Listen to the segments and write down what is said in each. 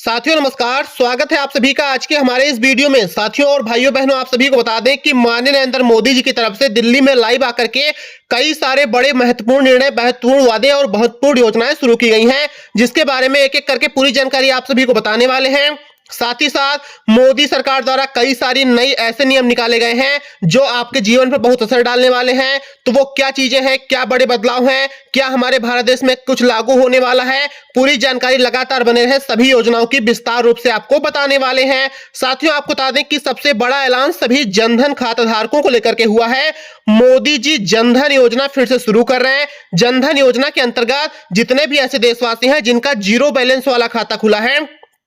साथियों नमस्कार, स्वागत है आप सभी का आज के हमारे इस वीडियो में। साथियों और भाइयों बहनों, आप सभी को बता दें कि माननीय नरेंद्र मोदी जी की तरफ से दिल्ली में लाइव आकर के कई सारे बड़े महत्वपूर्ण निर्णय, महत्वपूर्ण वादे और महत्वपूर्ण योजनाएं शुरू की गई हैं, जिसके बारे में एक एक करके पूरी जानकारी आप सभी को बताने वाले हैं। साथ ही साथ मोदी सरकार द्वारा कई सारी नई ऐसे नियम निकाले गए हैं जो आपके जीवन पर बहुत असर डालने वाले हैं। तो वो क्या चीजें हैं, क्या बड़े बदलाव हैं, क्या हमारे भारत देश में कुछ लागू होने वाला है, पूरी जानकारी लगातार बने रहे, सभी योजनाओं की विस्तार रूप से आपको बताने वाले हैं। साथियों आपको बता दें कि सबसे बड़ा ऐलान सभी जनधन खाता धारकों को लेकर के हुआ है। मोदी जी जनधन योजना फिर से शुरू कर रहे हैं। जनधन योजना के अंतर्गत जितने भी ऐसे देशवासी हैं जिनका जीरो बैलेंस वाला खाता खुला है,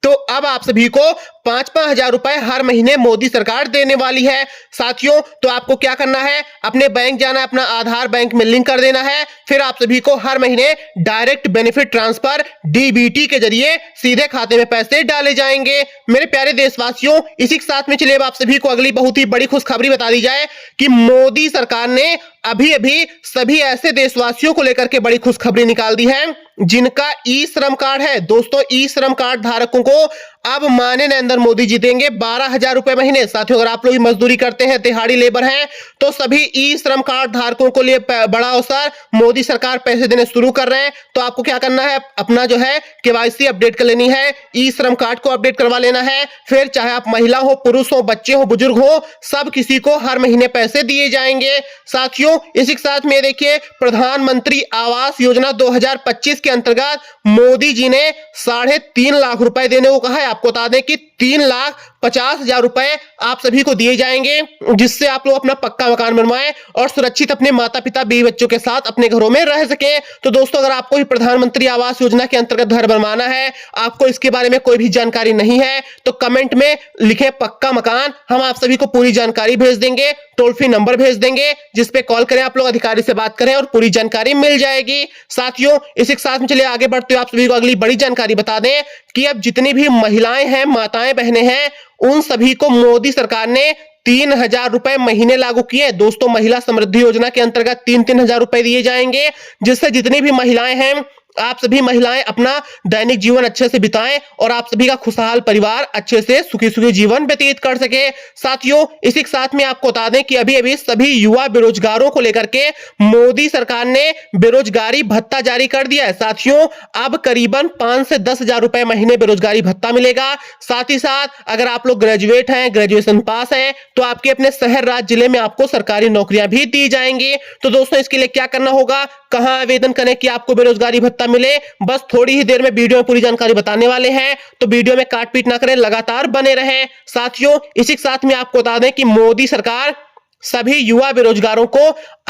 तो अब आप सभी को 5-5 हजार रुपए हर महीने मोदी सरकार देने वाली है। साथियों तो आपको क्या करना है, अपने बैंक जाना है, अपना आधार बैंक में लिंक कर देना है, फिर आप सभी को हर महीने डायरेक्ट बेनिफिट ट्रांसफर डीबीटी के जरिए सीधे खाते में पैसे डाले जाएंगे। मेरे प्यारे देशवासियों, इसी के साथ में चलिए अब आप सभी को अगली बहुत ही बड़ी खुशखबरी बता दी जाए कि मोदी सरकार ने अभी अभी सभी ऐसे देशवासियों को लेकर के बड़ी खुशखबरी निकाल दी है जिनका ई श्रम कार्ड है। दोस्तों ई श्रम कार्ड धारकों को अब माननीय नरेंद्र मोदी जी देंगे 12,000 रुपए महीने। साथियों अगर आप लोग मजदूरी करते हैं, दिहाड़ी लेबर हैं, तो सभी ई श्रम कार्ड धारकों को लिए बड़ा अवसर, मोदी सरकार पैसे देने शुरू कर रहे हैं। तो आपको क्या करना है, अपना जो है केवाईसी अपडेट कर लेनी है, ई श्रम कार्ड को अपडेट करवा लेना है। फिर चाहे आप महिला हो, पुरुष हो, बच्चे हो, बुजुर्ग हो, सब किसी को हर महीने पैसे दिए जाएंगे। साथियों इसी के साथ में देखिए प्रधानमंत्री आवास योजना 2025 के अंतर्गत मोदी जी ने 3.5 लाख रुपए देने को कहा है। आपको बता दें कि 3,50,000 रुपए आप सभी को दिए जाएंगे, जिससे आप लोग अपना पक्का मकान बनवाएं और सुरक्षित अपने माता पिता बीवी बच्चों के साथ अपने घरों में रह सके। तो दोस्तों अगर आपको भी प्रधानमंत्री आवास योजना के अंतर्गत घर बनवाना है, आपको इसके बारे में कोई भी जानकारी नहीं है, तो कमेंट में लिखें पक्का मकान, हम आप सभी को पूरी जानकारी भेज देंगे, टोल फ्री नंबर भेज देंगे, जिसपे कॉल करें, आप लोग अधिकारी से बात करें और पूरी जानकारी मिल जाएगी। साथियों इसी के साथ में चलिए आगे बढ़ते हुए आप सभी को अगली बड़ी जानकारी बता दें कि अब जितनी भी महिलाएं हैं, माताएं बहनें हैं, उन सभी को मोदी सरकार ने 3,000 रुपए महीने लागू किए। दोस्तों महिला समृद्धि योजना के अंतर्गत 3-3 हजार रुपए दिए जाएंगे, जिससे जितनी भी महिलाएं हैं, आप सभी महिलाएं अपना दैनिक जीवन अच्छे से बिताएं और आप सभी का खुशहाल परिवार अच्छे से सुखी सुखी जीवन व्यतीत कर सके। साथियों इसी के साथ में आपको बता दें कि अभी अभी सभी युवा बेरोजगारों को लेकर के मोदी सरकार ने बेरोजगारी भत्ता जारी कर दिया है। साथियों अब करीबन 5 से 10 हजार रुपए महीने बेरोजगारी भत्ता मिलेगा। साथ ही साथ अगर आप लोग ग्रेजुएट हैं, ग्रेजुएशन पास हैं, तो आपके अपने शहर राज्य जिले में आपको सरकारी नौकरियां भी दी जाएंगी। तो दोस्तों इसके लिए क्या करना होगा, कहां आवेदन करें कि आपको बेरोजगारी भत्ता मिले, बस थोड़ी ही देर में वीडियो में पूरी जानकारी बताने वाले हैं, तो वीडियो में काट पीट ना करें, लगातार बने रहें। साथियों इसी के साथ में आपको बता दें कि मोदी सरकार सभी युवा बेरोजगारों को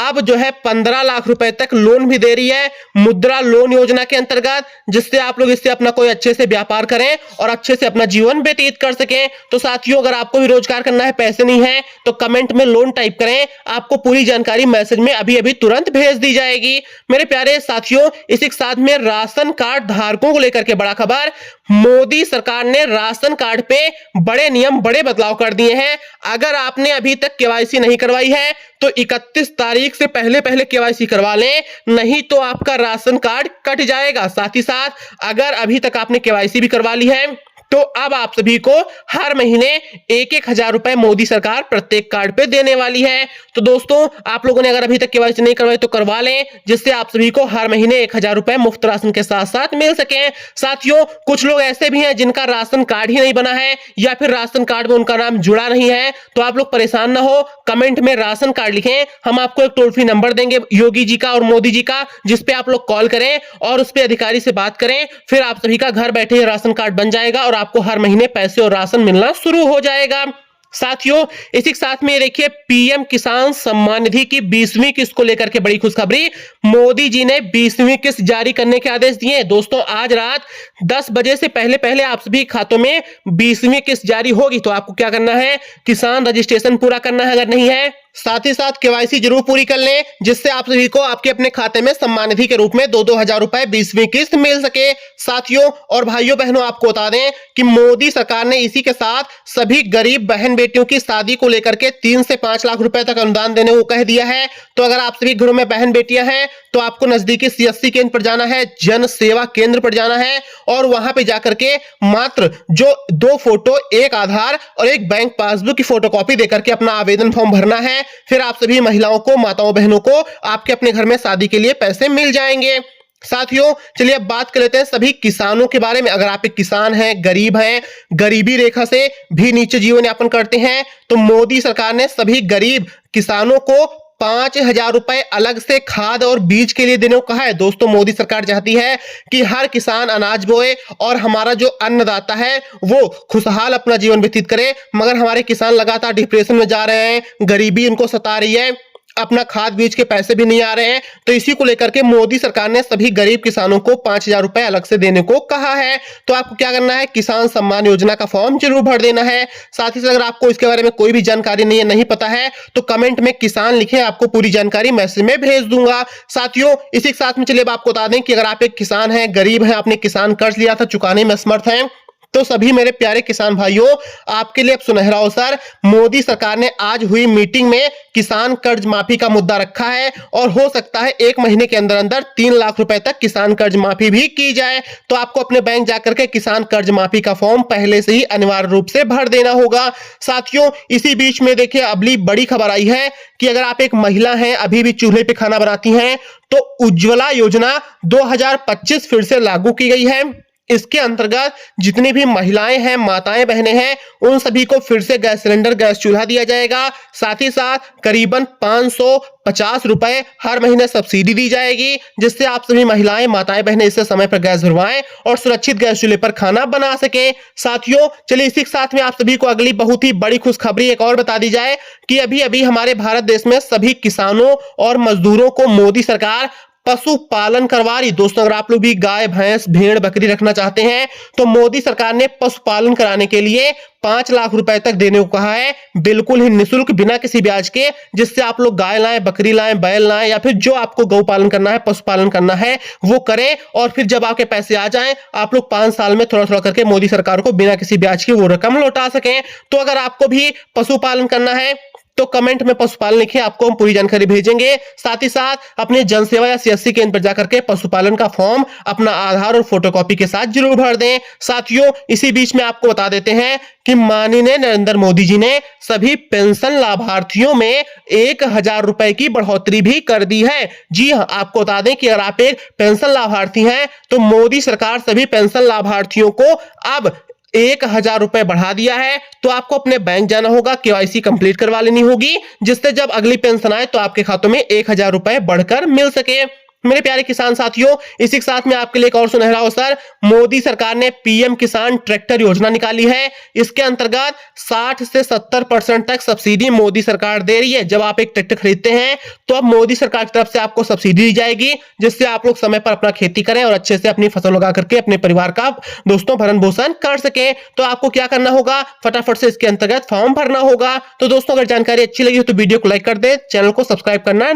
अब जो है 15 लाख रुपए तक लोन भी दे रही है मुद्रा लोन योजना के अंतर्गत, जिससे आप लोग इससे अपना कोई अच्छे से व्यापार करें और अच्छे से अपना जीवन व्यतीत कर सकें। तो साथियों अगर आपको भी रोजगार करना है, पैसे नहीं है, तो कमेंट में लोन टाइप करें, आपको पूरी जानकारी मैसेज में अभी अभी तुरंत भेज दी जाएगी। मेरे प्यारे साथियों इसी के साथ में राशन कार्ड धारकों को लेकर के बड़ा खबर, मोदी सरकार ने राशन कार्ड पे बड़े नियम, बड़े बदलाव कर दिए हैं। अगर आपने अभी तक केवाईसी नहीं करवाई है तो 31 तारीख से पहले पहले केवाईसी करवा लें, नहीं तो आपका राशन कार्ड कट जाएगा। साथ ही साथ अगर अभी तक आपने केवाईसी भी करवा ली है तो अब आप सभी को हर महीने 1-1 हजार रुपए मोदी सरकार प्रत्येक कार्ड पे देने वाली है। तो दोस्तों आप लोगों ने अगर अभी तक केवाईसी नहीं करवाई तो करवा लें, जिससे आप सभी को हर महीने 1 हजार रुपए मुफ्त राशन के साथ साथ मिल सके। साथियों कुछ लोग ऐसे भी हैं जिनका राशन कार्ड ही नहीं बना है या फिर राशन कार्ड में उनका नाम जुड़ा नहीं है, तो आप लोग परेशान ना हो, कमेंट में राशन कार्ड लिखें, हम आपको एक टोल फ्री नंबर देंगे योगी जी का और मोदी जी का, जिसपे आप लोग कॉल करें और उस पर अधिकारी से बात करें, फिर आप सभी का घर बैठे राशन कार्ड बन जाएगा और आपको हर महीने पैसे और राशन मिलना शुरू हो जाएगा। साथियों इसी के साथ में देखिए पीएम किसान सम्मान निधि की 20वीं किस्त को लेकर के बड़ी खुशखबरी, मोदी जी ने 20वीं किस्त जारी करने के आदेश दिए। दोस्तों आज रात 10 बजे से पहले पहले आप सभी खातों में 20वीं किस्त जारी होगी। तो आपको क्या करना है, किसान रजिस्ट्रेशन पूरा करना है, अगर नहीं है साथ ही साथ केवाईसी जरूर पूरी कर लें, जिससे आप सभी को आपके अपने खाते में सम्मान निधि के रूप में 2-2 हजार रुपए 20वीं किस्त मिल सके। साथियों और भाइयों बहनों, आपको बता दें कि मोदी सरकार ने इसी के साथ सभी गरीब बहन बेटियों की शादी को लेकर के 3 से 5 लाख रुपए तक अनुदान देने को कह दिया है। तो अगर आप सभी घरों में बहन बेटियां हैं तो आपको नजदीकी सीएससी केंद्र पर जाना है, जन सेवा केंद्र पर जाना है और वहां पे जाकर के मात्र जो 2 फोटो, एक आधार और एक बैंक पासबुक की फोटोकॉपी देकर के अपना आवेदन फॉर्म भरना है। फिर आप सभी महिलाओं को, माताओं बहनों को आपके अपने घर में शादी के लिए पैसे मिल जाएंगे। साथियों चलिए अब बात कर लेते हैं सभी किसानों के बारे में। अगर आप एक किसान हैं, गरीब हैं, गरीबी रेखा से भी नीचे जीवन यापन करते हैं, तो मोदी सरकार ने सभी गरीब किसानों को 5,000 रुपए अलग से खाद और बीज के लिए देने को कहा है। दोस्तों मोदी सरकार चाहती है कि हर किसान अनाज बोए और हमारा जो अन्नदाता है वो खुशहाल अपना जीवन व्यतीत करे, मगर हमारे किसान लगातार डिप्रेशन में जा रहे हैं, गरीबी उनको सता रही है, अपना खाद बीज के पैसे भी नहीं आ रहे हैं। तो इसी को लेकर के मोदी सरकार ने सभी गरीब किसानों को 5,000 रुपए अलग से देने को कहा है। तो आपको क्या करना है, किसान सम्मान योजना का फॉर्म जरूर भर देना है। साथ ही साथ अगर आपको इसके बारे में कोई भी जानकारी नहीं है, नहीं पता है, तो कमेंट में किसान लिखें, आपको पूरी जानकारी मैसेज में भेज दूंगा। साथियों इसी के साथ में चलिए आपको बता दें कि अगर आप एक किसान हैं, गरीब हैं, आपने किसान कर्ज लिया था, चुकाने में असमर्थ हैं, तो सभी मेरे प्यारे किसान भाइयों, आपके लिए अब सुनहरा अवसर। मोदी सरकार ने आज हुई मीटिंग में किसान कर्ज माफी का मुद्दा रखा है और हो सकता है 1 महीने के अंदर अंदर 3 लाख रुपए तक किसान कर्ज माफी भी की जाए। तो आपको अपने बैंक जाकर के किसान कर्ज माफी का फॉर्म पहले से ही अनिवार्य रूप से भर देना होगा। साथियों इसी बीच में देखिए अगली बड़ी खबर आई है कि अगर आप एक महिला हैं, अभी भी चूल्हे पे खाना बनाती हैं, तो उज्ज्वला योजना 2025 फिर से लागू की गई है। इसके अंतर्गत जितनी भी महिलाएं हैं, माताएं बहनें हैं, उन सभी को फिर से गैस सिलेंडर, गैस चूल्हा दिया जाएगा। साथ ही साथ करीबन 550 रुपए हर महीने सब्सिडी दी जाएगी, जिससे आप सभी महिलाएं, माताएं बहनें इससे समय पर गैस भरवाएं और सुरक्षित गैस चूल्हे पर खाना बना सके। साथियों चलिए इसी के साथ में आप सभी को अगली बहुत ही बड़ी खुशखबरी एक और बता दी जाए कि अभी अभी हमारे भारत देश में सभी किसानों और मजदूरों को मोदी सरकार पशुपालन करवा रही। दोस्तों अगर आप लोग भी गाय, भैंस, भेड़, बकरी रखना चाहते हैं तो मोदी सरकार ने पशुपालन कराने के लिए 5 लाख रुपए तक देने को कहा है, बिल्कुल ही निःशुल्क, बिना किसी ब्याज के, जिससे आप लोग गाय लाएं, बकरी लाएं, बैल लाएं या फिर जो आपको गौ पालन करना है, पशुपालन करना है वो करें। और फिर जब आपके पैसे आ जाएं, आप लोग 5 साल में थोड़ा थोड़ा करके मोदी सरकार को बिना किसी ब्याज की वो रकम लौटा सकें। तो अगर आपको भी पशुपालन करना है तो कमेंट में पशुपालन लिखें, आपको हम पूरी जानकारी भेजेंगे। साथ ही साथ अपने जनसेवा या सीएससी केंद्र पर जाकर के पशुपालन का फॉर्म अपना आधार और फोटोकॉपी के साथ जरूर भर दें। साथियों इसी बीच में आपको बता देते हैं कि माननीय नरेंद्र मोदी जी ने सभी पेंशन लाभार्थियों में 1,000 रुपए की बढ़ोतरी भी कर दी है। जी हां, आपको बता दें कि अगर आप एक पेंशन लाभार्थी हैं तो मोदी सरकार सभी पेंशन लाभार्थियों को अब 1,000 रुपए बढ़ा दिया है। तो आपको अपने बैंक जाना होगा, केवाईसी कंप्लीट करवा लेनी होगी, जिससे जब अगली पेंशन आए तो आपके खातों में 1,000 रुपए बढ़कर मिल सके। मेरे प्यारे किसान साथियों इसी के साथ में आपके लिए एक और सुनहरा अवसर, मोदी सरकार ने पीएम किसान ट्रैक्टर योजना निकाली है। इसके अंतर्गत 60 से 70% तक सब्सिडी मोदी सरकार दे रही है। जब आप एक ट्रैक्टर खरीदते हैं तो अब मोदी सरकार की तरफ से आपको सब्सिडी दी जाएगी, जिससे आप लोग समय पर अपना खेती करें और अच्छे से अपनी फसल उगा करके अपने परिवार का दोस्तों भरण पोषण कर सके। तो आपको क्या करना होगा, फटाफट से इसके अंतर्गत फॉर्म भरना होगा। तो दोस्तों अगर जानकारी अच्छी लगी हो तो वीडियो को लाइक कर दे, चैनल को सब्सक्राइब करना